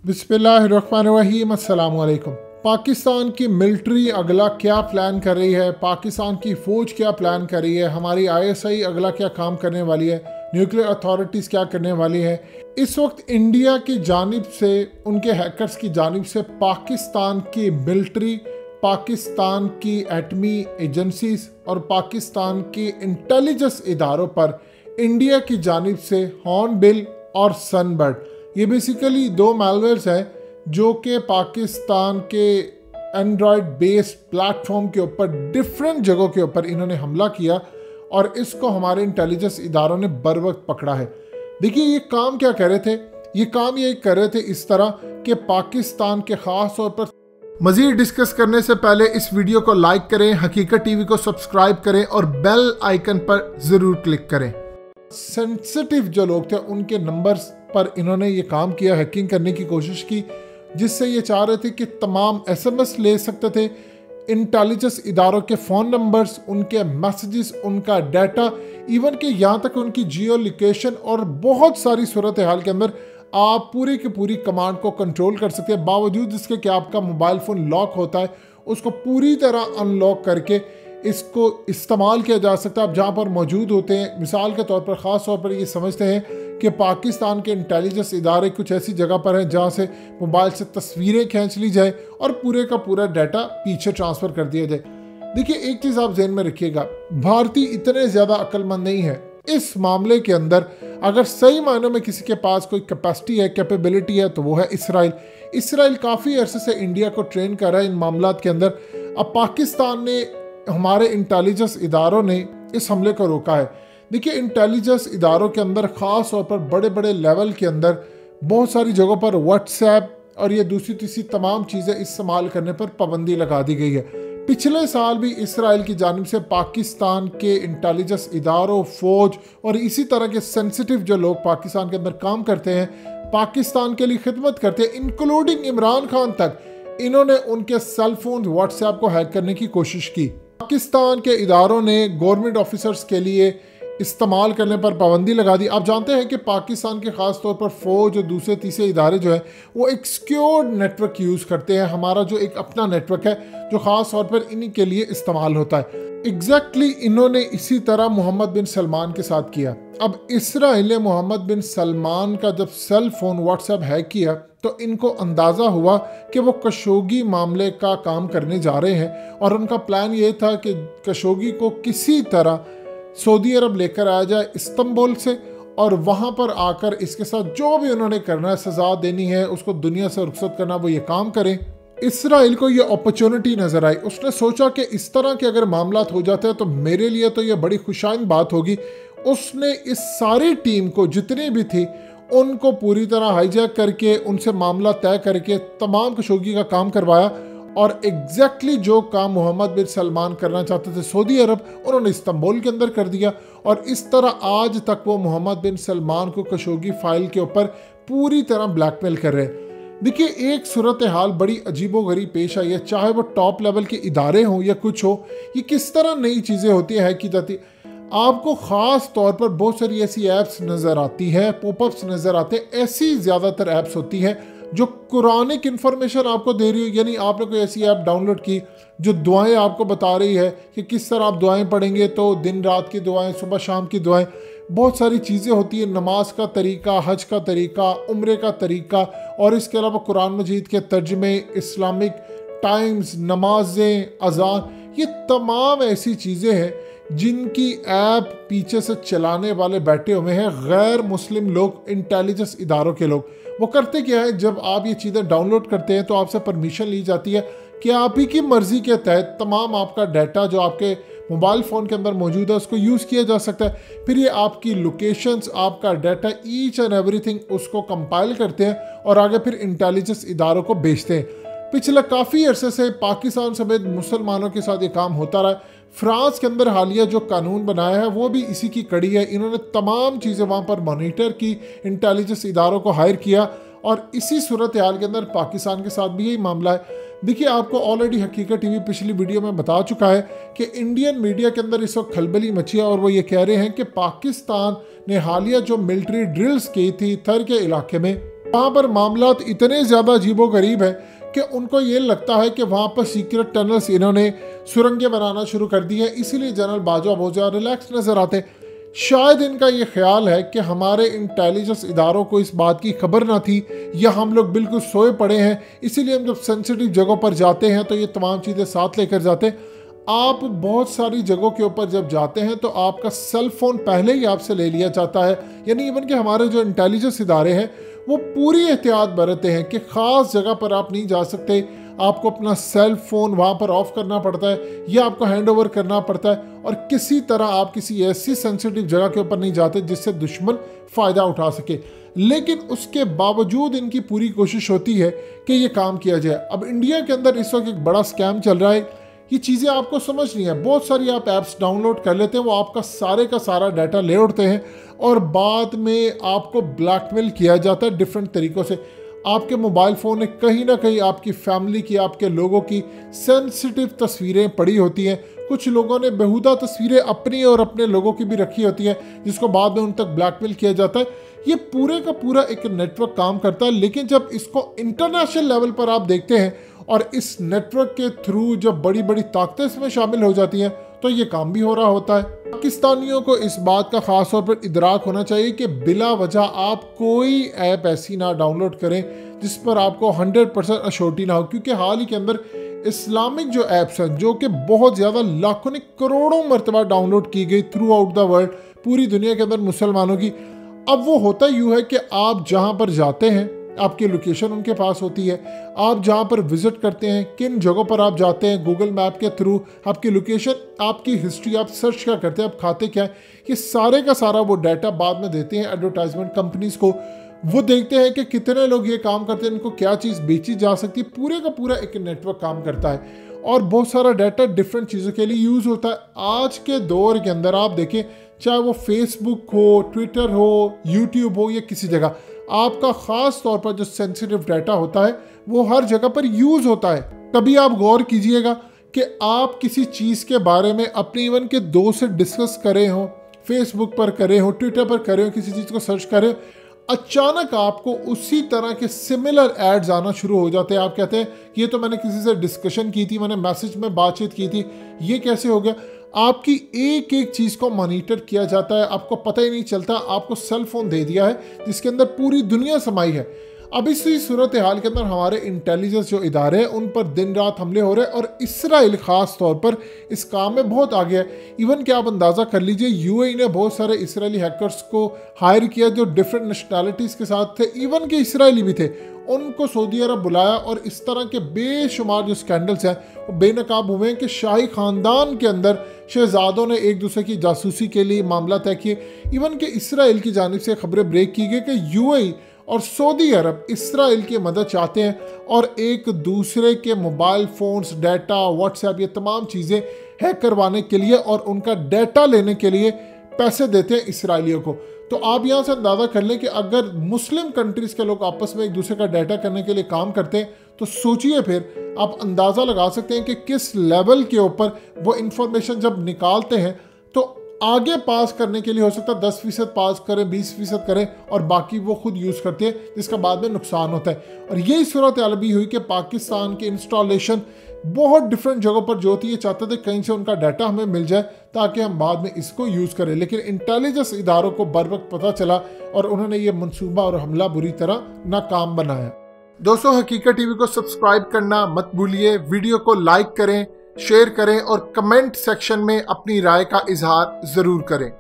बिस्मिल्लाहिर्रहमानिर्रहीम, अस्सलाम वालेकुम। पाकिस्तान की मिलिट्री अगला क्या प्लान कर रही है, पाकिस्तान की फ़ौज क्या प्लान कर रही है, हमारी आईएसआई अगला क्या काम करने वाली है, न्यूक्लियर अथॉरिटीज़ क्या करने वाली है। इस वक्त इंडिया की जानिब से, उनके हैकर्स की जानिब से पाकिस्तान की मिलिट्री, पाकिस्तान की एटमी एजेंसीज और पाकिस्तान की इंटेलिजेंस इदारों पर इंडिया की जानिब से हॉर्नबिल और सनबर्ड, ये बेसिकली दो मालवेयर्स हैं जो कि पाकिस्तान के एंड्रॉयड बेस्ड प्लेटफॉर्म के ऊपर डिफरेंट जगहों के ऊपर इन्होंने हमला किया और इसको हमारे इंटेलिजेंस इदारों ने बर वक्त पकड़ा है। देखिए ये काम क्या कर रहे थे, ये काम ये कर रहे थे इस तरह कि पाकिस्तान के ख़ास तौर पर। मज़ीद डिस्कस करने से पहले इस वीडियो को लाइक करें, हकीकत टीवी को सब्सक्राइब करें और बेल आइकन पर ज़रूर क्लिक करें। सेंसिटिव जो लोग थे उनके नंबर्स पर इन्होंने ये काम किया, हैकिंग करने की कोशिश की, जिससे ये चाह रहे थे कि तमाम एसएमएस ले सकते थे, इंटेलिजेंस इदारों के फ़ोन नंबर्स, उनके मैसेजेस, उनका डाटा, इवन कि यहाँ तक उनकी जियो लोकेशन और बहुत सारी सूरत हाल के अंदर आप पूरी की पूरी कमांड को कंट्रोल कर सकते हैं। बावजूद इसके कि आपका मोबाइल फ़ोन लॉक होता है, उसको पूरी तरह अनलॉक करके इसको इस्तेमाल किया जा सकता है। आप जहाँ पर मौजूद होते हैं, मिसाल के तौर पर ख़ास तौर पर ये समझते हैं कि पाकिस्तान के इंटेलिजेंस इदारे कुछ ऐसी जगह पर हैं जहाँ से मोबाइल से तस्वीरें खींच ली जाए और पूरे का पूरा डाटा पीछे ट्रांसफ़र कर दिया जाए। देखिए एक चीज़ आप जहन में रखिएगा, भारतीय इतने ज़्यादा अक्लमंद नहीं है इस मामले के अंदर। अगर सही मायनों में किसी के पास कोई कैपेसिटी है, कैपेबिलिटी है, तो वो है इसराइल। इसराइल काफ़ी अरसे से इंडिया को ट्रेन कर रहा है इन मामलात के अंदर। अब पाकिस्तान ने, हमारे इंटेलिजेंस इदारों ने इस हमले को रोका है। देखिए इंटेलिजेंस इदारों के अंदर ख़ास तौर पर बड़े बड़े लेवल के अंदर बहुत सारी जगहों पर व्हाट्सएप और ये दूसरी तीसरी तमाम चीज़ें इस्तेमाल करने पर पाबंदी लगा दी गई है। पिछले साल भी इसराइल की जानिब से पाकिस्तान के इंटेलिजेंस इदारों, फ़ौज और इसी तरह के सेंसिटिव जो लोग पाकिस्तान के अंदर काम करते हैं, पाकिस्तान के लिए खिदमत करते हैं, इंक्लूडिंग इमरान खान तक, इन्होंने उनके सेल फोन व्हाट्सएप को हैक करने की कोशिश की। पाकिस्तान के इदारों ने गवर्नमेंट ऑफिसर्स के लिए इस्तेमाल करने पर पाबंदी लगा दी। आप जानते हैं कि पाकिस्तान के ख़ास तौर पर फ़ौज और दूसरे तीसरे इदारे जो है वो एक सिक्योर्ड नेटवर्क यूज़ करते हैं। हमारा जो एक अपना नेटवर्क है जो ख़ास तौर पर इन्हीं के लिए इस्तेमाल होता है। एग्जैक्टली इन्होंने इसी तरह मोहम्मद बिन सलमान के साथ किया। अब इसराइल ने मोहम्मद बिन सलमान का जब सेल फ़ोन व्हाट्सएप हैक किया तो इनको अंदाज़ा हुआ कि वो खशोगी मामले का काम करने जा रहे हैं और उनका प्लान ये था कि खशोगी को किसी तरह सऊदी अरब लेकर आया जाए इस्तांबुल से, और वहाँ पर आकर इसके साथ जो भी उन्होंने करना है, सज़ा देनी है, उसको दुनिया से रुखसत करना, वो ये काम करें। इसराइल को ये अपॉर्चुनिटी नज़र आई। उसने सोचा कि इस तरह के अगर मामलात हो जाते हैं तो मेरे लिए तो ये बड़ी खुशाइन बात होगी। उसने इस सारी टीम को, जितनी भी थी, उनको पूरी तरह हाईजैक करके उनसे मामला तय करके तमाम खशोगी का काम करवाया और एग्जैक्टली जो काम मोहम्मद बिन सलमान करना चाहते थे सऊदी अरब, उन्होंने इस्तांबुल के अंदर कर दिया। और इस तरह आज तक वो मोहम्मद बिन सलमान को खशोगी फाइल के ऊपर पूरी तरह ब्लैकमेल कर रहे हैं। देखिए एक सूरत हाल बड़ी अजीबोगरीब पेश आई है, चाहे वो टॉप लेवल के इदारे हों या कुछ हो, ये किस तरह नई चीज़ें होती हैं, हैक की जाती। आपको ख़ास तौर पर बहुत सारी ऐसी ऐप्स नज़र आती है, पॉपअप्स नज़र आते हैं, ऐसी ज़्यादातर ऐप्स होती हैं जो कुरानिक इन्फॉर्मेशन आपको दे रही हो। यानी आपने कोई ऐसी ऐप डाउनलोड की जो दुआएं आपको बता रही है कि किस तरह आप दुआएं पढ़ेंगे, तो दिन रात की दुआएं, सुबह शाम की दुआएं, बहुत सारी चीज़ें होती हैं, नमाज का तरीका, हज का तरीका, उम्रे का तरीका, और इसके अलावा कुरान मजीद के तर्जमे, इस्लामिक टाइम्स, नमाजें, अजान, ये तमाम ऐसी चीज़ें हैं जिनकी ऐप पीछे से चलाने वाले बैठे हुए हैं गैर मुस्लिम लोग, इंटेलिजेंस इदारों के लोग। वो करते क्या है, जब आप ये चीज़ें डाउनलोड करते हैं तो आपसे परमिशन ली जाती है कि आप ही की मर्ज़ी के तहत तमाम आपका डाटा जो आपके मोबाइल फ़ोन के अंदर मौजूद है उसको यूज़ किया जा सकता है। फिर ये आपकी लोकेशंस, आपका डाटा, ईच एंड एवरीथिंग उसको कंपाइल करते हैं और आगे फिर इंटेलिजेंस इदारों को बेचते हैं। पिछले काफ़ी अरसे से पाकिस्तान समेत मुसलमानों के साथ ये काम होता रहा है। फ्रांस के अंदर हालिया जो कानून बनाया है वो भी इसी की कड़ी है। इन्होंने तमाम चीज़ें वहाँ पर मॉनिटर की, इंटेलिजेंस इदारों को हायर किया और इसी सूरत हाल के अंदर पाकिस्तान के साथ भी यही मामला है। देखिए आपको ऑलरेडी हकीकत टीवी पिछली वीडियो में बता चुका है कि इंडियन मीडिया के अंदर इस वक्त खलबली मची है और वो ये कह रहे हैं कि पाकिस्तान ने हालिया जो मिलिट्री ड्रिल्स की थी थर के इलाके में, वहाँ पर मामलात इतने ज़्यादा अजीबोगरीब है कि उनको ये लगता है कि वहाँ पर सीक्रेट टनल्स इन्होंने सुरंगें बनाना शुरू कर दी है, इसीलिए जनरल बाजवा बहुत ज़्यादा रिलैक्स नज़र आते। शायद इनका ये ख्याल है कि हमारे इंटेलिजेंस इदारों को इस बात की खबर ना थी या हम लोग बिल्कुल सोए पड़े हैं, इसीलिए हम जब सेंसिटिव जगहों पर जाते हैं तो ये तमाम चीज़ें साथ लेकर जाते हैं। आप बहुत सारी जगहों के ऊपर जब जाते हैं तो आपका सेल फोन पहले ही आपसे ले लिया जाता है, यानी इवन कि हमारे जो इंटेलिजेंस इदारे हैं वो पूरी एहतियात बरतते हैं कि ख़ास जगह पर आप नहीं जा सकते, आपको अपना सेल फोन वहाँ पर ऑफ करना पड़ता है या आपको हैंड ओवर करना पड़ता है, और किसी तरह आप किसी ऐसी सेंसिटिव जगह के ऊपर नहीं जाते जिससे दुश्मन फ़ायदा उठा सके। लेकिन उसके बावजूद इनकी पूरी कोशिश होती है कि ये काम किया जाए। अब इंडिया के अंदर इस वक्त एक बड़ा स्कैम चल रहा है, ये चीज़ें आपको समझ नहीं है। बहुत सारी आप ऐप्स डाउनलोड कर लेते हैं, वो आपका सारे का सारा डाटा ले उठते हैं और बाद में आपको ब्लैकमेल किया जाता है डिफरेंट तरीक़ों से। आपके मोबाइल फ़ोन में कहीं ना कहीं आपकी फैमिली की, आपके लोगों की सेंसिटिव तस्वीरें पड़ी होती हैं। कुछ लोगों ने बेहुदा तस्वीरें अपनी और अपने लोगों की भी रखी होती हैं, जिसको बाद में उन तक ब्लैकमेल किया जाता है। ये पूरे का पूरा एक नेटवर्क काम करता है। लेकिन जब इसको इंटरनेशनल लेवल पर आप देखते हैं और इस नेटवर्क के थ्रू जब बड़ी बड़ी ताकतें इसमें शामिल हो जाती हैं तो ये काम भी हो रहा होता है। पाकिस्तानियों को इस बात का ख़ास तौर पर इदराक होना चाहिए कि बिला वजह आप कोई ऐप ऐसी ना डाउनलोड करें जिस पर आपको 100% अश्योरिटी ना हो, क्योंकि हाल ही के अंदर इस्लामिक जो ऐप्स हैं जो कि बहुत ज़्यादा लाखों ने करोड़ों मरतबा डाउनलोड की गई थ्रू आउट द वर्ल्ड, पूरी दुनिया के अंदर मुसलमानों की, अब वो होता यूँ है कि आप जहाँ पर जाते हैं आपकी लोकेशन उनके पास होती है, आप जहाँ पर विज़िट करते हैं, किन जगहों पर आप जाते हैं, गूगल मैप के थ्रू आपकी लोकेशन, आपकी हिस्ट्री, आप सर्च क्या करते हैं, आप खाते क्या हैं, ये सारे का सारा वो डाटा बाद में देते हैं एडवर्टाइजमेंट कंपनीज़ को। वो देखते हैं कि कितने लोग ये काम करते हैं, इनको क्या चीज़ बेची जा सकती है। पूरे का पूरा एक नेटवर्क काम करता है और बहुत सारा डाटा डिफरेंट चीज़ों के लिए यूज़ होता है। आज के दौर के अंदर आप देखें, चाहे वो फेसबुक हो, ट्विटर हो, यूट्यूब हो या किसी जगह, आपका ख़ास तौर पर जो सेंसिटिव डाटा होता है वो हर जगह पर यूज़ होता है। कभी आप गौर कीजिएगा कि आप किसी चीज़ के बारे में अपने इवन के दोस्त से डिस्कस करे हो, फेसबुक पर करे हो, ट्विटर पर करे हो, किसी चीज़ को सर्च करे हो, अचानक आपको उसी तरह के सिमिलर एड्स आना शुरू हो जाते हैं। आप कहते हैं ये तो मैंने किसी से डिस्कशन की थी, मैंने मैसेज में बातचीत की थी, ये कैसे हो गया। आपकी एक एक चीज़ को मॉनिटर किया जाता है, आपको पता ही नहीं चलता। आपको सेल फोन दे दिया है जिसके अंदर पूरी दुनिया समाई है। अब इसी सूरत हाल के अंदर हमारे इंटेलिजेंस जो इदारे हैं उन पर दिन रात हमले हो रहे हैं और इसराइल ख़ास तौर पर इस काम में बहुत आगे है। इवन कि आप अंदाज़ा कर लीजिए, यूएई ने बहुत सारे इसराइली हैकर्स को हायर किया जो डिफरेंट नेशनैलिटीज़ के साथ थे, इवन के इसराइली भी थे, उनको सऊदी अरब बुलाया और इस तरह के बेशुमार जो स्कैंडल्स हैं वो बेनकाब हुए हैं कि शाही ख़ानदान के अंदर शहजादों ने एक दूसरे की जासूसी के लिए मामला तय किए। इवन कि इसराइल की जानिब से खबरें ब्रेक की गई कि यूएई और सऊदी अरब इसराइल की मदद चाहते हैं और एक दूसरे के मोबाइल फ़ोन्स, डाटा, व्हाट्सएप, ये तमाम चीज़ें हैक करवाने के लिए और उनका डाटा लेने के लिए पैसे देते हैं इसराइलियों को। तो आप यहाँ से अंदाज़ा कर लें कि अगर मुस्लिम कंट्रीज़ के लोग आपस में एक दूसरे का डाटा करने के लिए काम करते हैं तो सोचिए, फिर आप अंदाज़ा लगा सकते हैं कि किस लेवल के ऊपर वो इंफॉर्मेशन जब निकालते हैं तो आगे पास करने के लिए हो सकता है 10% पास करें, 20% करें और बाकी वो खुद यूज़ करते हैं, जिसका बाद में नुकसान होता है। और यही सूरत हाल भी हुई कि पाकिस्तान की इंस्टॉलेशन बहुत डिफरेंट जगहों पर जो होती है, चाहते थे कहीं से उनका डाटा हमें मिल जाए ताकि हम बाद में इसको यूज़ करें। लेकिन इंटेलिजेंस इदारों को बर वक्त पता चला और उन्होंने ये मनसूबा और हमला बुरी तरह नाकाम बनाया। दोस्तों, हकीकत टीवी को सब्सक्राइब करना मत भूलिए, वीडियो को लाइक करें, शेयर करें और कमेंट सेक्शन में अपनी राय का इजहार ज़रूर करें।